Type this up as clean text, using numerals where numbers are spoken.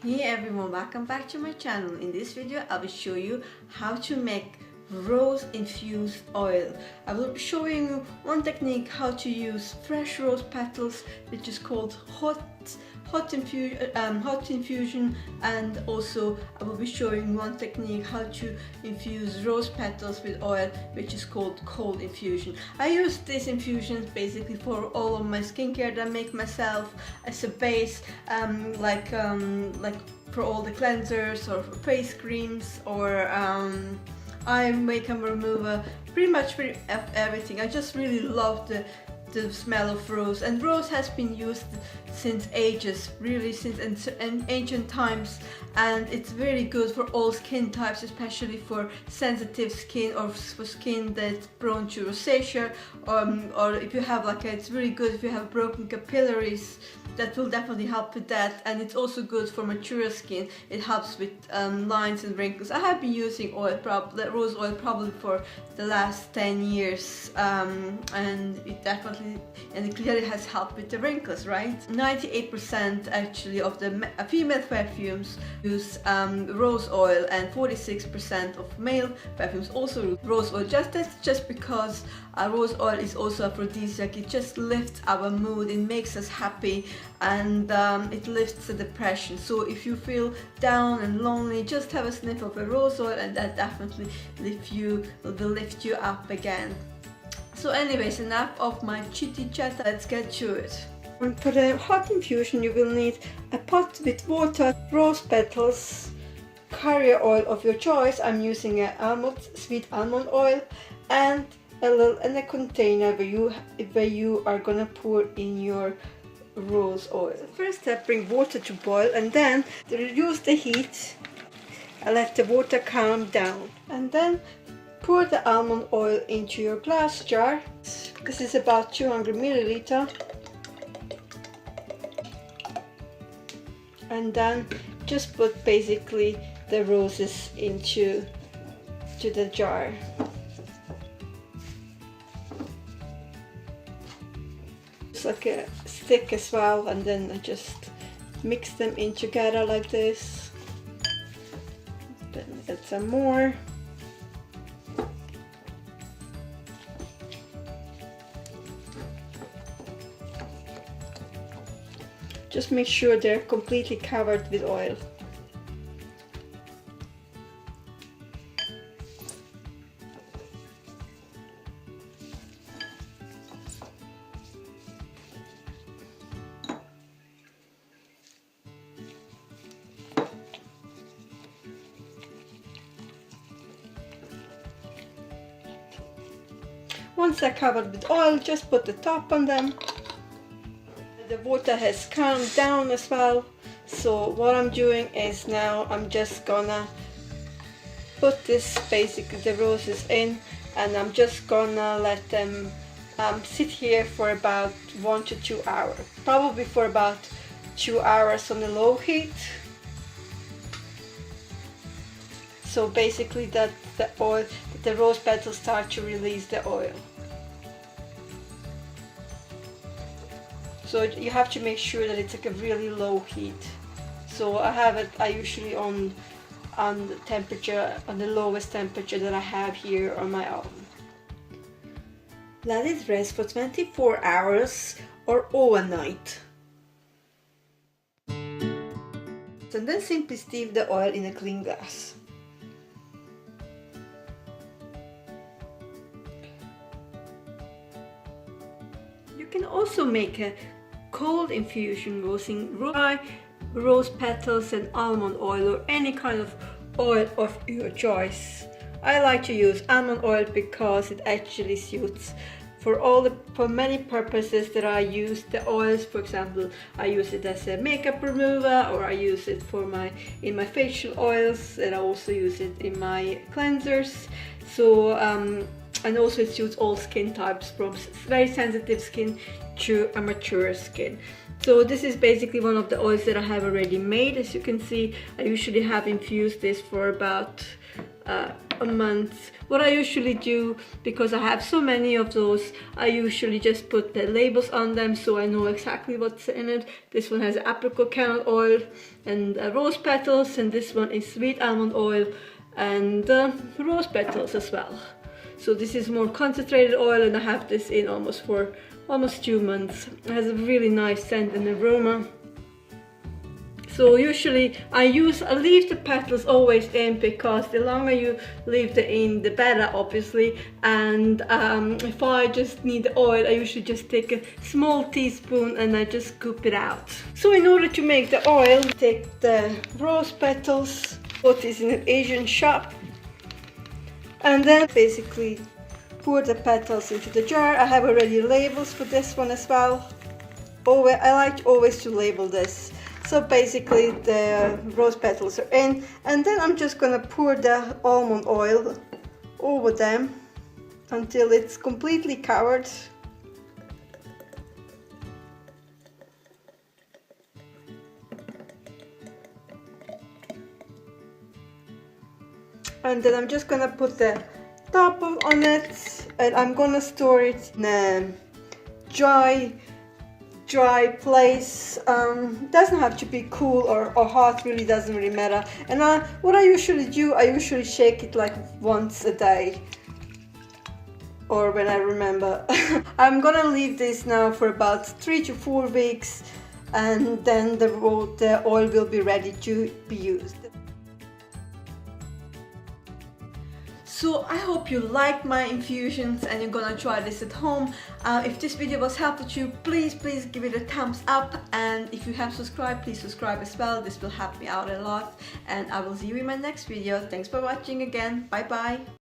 Hey everyone, welcome back to my channel. In this video I will show you how to make rose infused oil. I will be showing you one technique how to use fresh rose petals, which is called hot infusion, and also I will be showing one technique how to infuse rose petals with oil, which is called cold infusion. I use these infusions basically for all of my skincare that I make myself as a base, like for all the cleansers or for face creams or eye makeup remover, pretty much for everything. I just really love the smell of rose, and rose has been used since ages, really since ancient times, and it's very good for all skin types, especially for sensitive skin or for skin that's prone to rosacea, or if you have it's really good if you have broken capillaries. That will definitely help with that, and it's also good for mature skin. It helps with lines and wrinkles. I have been using rose oil probably for the last 10 years, and it clearly has helped with the wrinkles, right? 98% actually of the female perfumes use rose oil, and 46% of male perfumes also use rose oil. That's just because rose oil is also aphrodisiac. It just lifts our mood, it makes us happy, and it lifts the depression. So if you feel down and lonely, just have a sniff of a rose oil, and that definitely will lift you up again. So anyways, enough of my chitty chat, let's get to it. And for the hot infusion you will need a pot with water, rose petals, carrier oil of your choice. I'm using a sweet almond oil, and a container where you are gonna pour in your rose oil. First step, bring water to boil, and then to reduce the heat and let the water calm down, and then pour the almond oil into your glass jar. This is about 200 milliliter, and then just put basically the roses into the jar. It's like a stick as well, and then I just mix them in together like this. Then add some more. Just make sure they're completely covered with oil. Once they're covered with oil, just put the top on them. The water has calmed down as well, so what I'm doing is now I'm just gonna put basically the roses in, and I'm just gonna let them sit here for about 1 to 2 hours, probably for about 2 hours on the low heat. So basically that the rose petals start to release the oil. So you have to make sure that it's like a really low heat. So I usually on the temperature, on the lowest temperature that I have here on my oven. Let it rest for 24 hours or overnight. And then simply steep the oil in a clean glass. You can also make a cold infusion using rose petals and almond oil, or any kind of oil of your choice. I like to use almond oil because it actually suits for many purposes that I use the oils. For example, I use it as a makeup remover, or I use it in my facial oils, and I also use it in my cleansers. So and also it suits all skin types, from very sensitive skin to a mature skin. So this is basically one of the oils that I have already made. As you can see, I usually have infused this for about a month. What I usually do, because I have so many of those, I usually just put the labels on them so I know exactly what's in it. This one has apricot kernel oil, and rose petals, and this one is sweet almond oil and rose petals as well. So this is more concentrated oil, and I have this in for almost 2 months. It has a really nice scent and aroma. So usually I leave the petals always in, because the longer you leave them in, the better, obviously. And if I just need the oil, I usually just take a small teaspoon and I just scoop it out. So in order to make the oil, take the rose petals, bought this in an Asian shop, and then basically pour the petals into the jar. I have already labels for this one as well. I like always to label this. So basically the rose petals are in, and then I'm just gonna pour the almond oil over them until it's completely covered. And then I'm just gonna put the top on it, and I'm gonna store it in a dry place. Doesn't have to be cool or hot, really doesn't really matter. And what I usually do, I usually shake it like once a day, or when I remember. I'm gonna leave this now for about 3 to 4 weeks, and then the oil will be ready to be used. So I hope you like my infusions and you're gonna try this at home. If this video was helpful to you, please give it a thumbs up, and if you have subscribed, please subscribe as well. This will help me out a lot, and I will see you in my next video. Thanks for watching again. Bye bye.